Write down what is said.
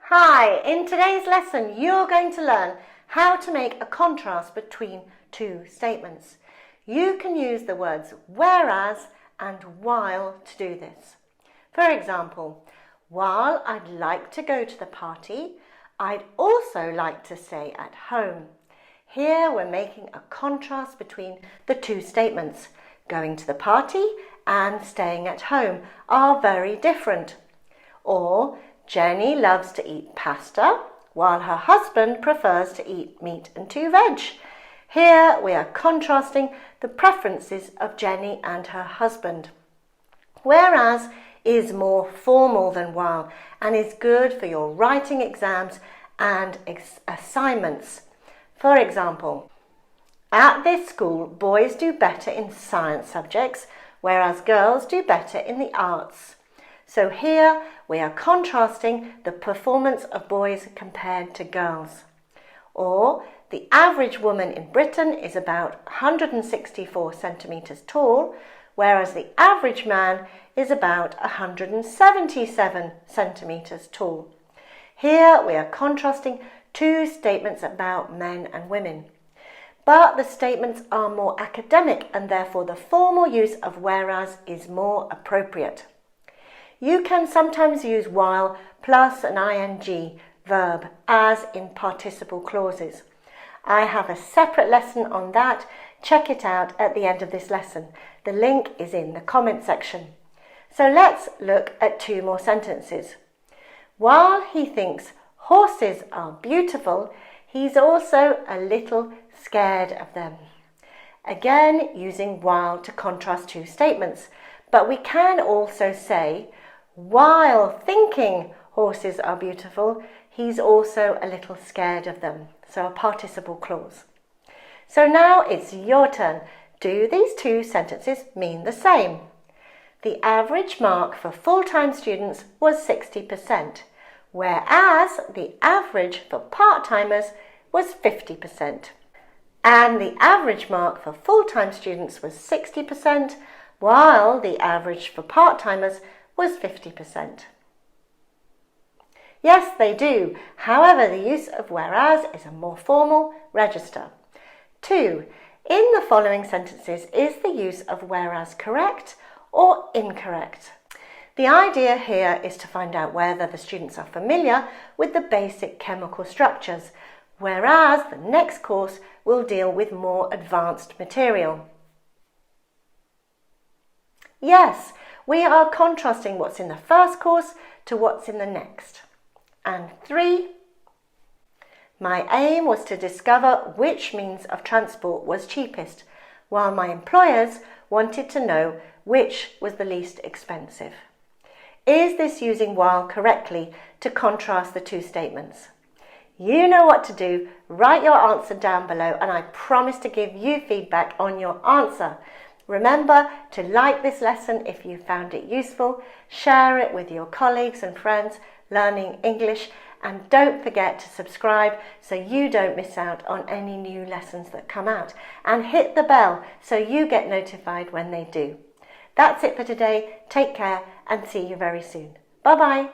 Hi, in today's lesson you're going to learn how to make a contrast between two statements. You can use the words whereas and while to do this. For example, while I'd like to go to the party, I'd also like to stay at home. Here we're making a contrast between the two statements. Going to the party and staying at home are very different. Or Jenny loves to eat pasta while her husband prefers to eat meat and 2 veg. Here we are contrasting the preferences of Jenny and her husband. Whereas is more formal than while and is good for your writing exams and assignments. For example, at this school, boys do better in science subjects, whereas girls do better in the arts. So here we are contrasting the performance of boys compared to girls. Or the average woman in Britain is about 164 centimetres tall, whereas the average man is about 177 centimetres tall. Here we are contrasting two statements about men and women. But the statements are more academic and therefore the formal use of whereas is more appropriate. You can sometimes use while plus an ing verb as in participle clauses. I have a separate lesson on that. Check it out at the end of this lesson. The link is in the comment section. So let's look at 2 more sentences. While he thinks horses are beautiful, he's also a little scared of them. Again, using while to contrast 2 statements. But we can also say, while thinking horses are beautiful, he's also a little scared of them. So a participle clause. So now it's your turn. Do these 2 sentences mean the same? The average mark for full-time students was 60%, whereas the average for part-timers was 50%. And the average mark for full-time students was 60%, while the average for part-timers was 50%. Yes, they do. However, the use of whereas is a more formal register. 2. In the following sentences, is the use of whereas correct or incorrect? The idea here is to find out whether the students are familiar with the basic chemical structures, whereas the next course will deal with more advanced material. Yes, we are contrasting what's in the first course to what's in the next. And 3, my aim was to discover which means of transport was cheapest, while my employers wanted to know which was the least expensive. Is this using while correctly to contrast the 2 statements? You know what to do. Write your answer down below and I promise to give you feedback on your answer. Remember to like this lesson if you found it useful, share it with your colleagues and friends learning English, and don't forget to subscribe so you don't miss out on any new lessons that come out, and hit the bell so you get notified when they do. That's it for today. Take care and see you very soon. Bye bye.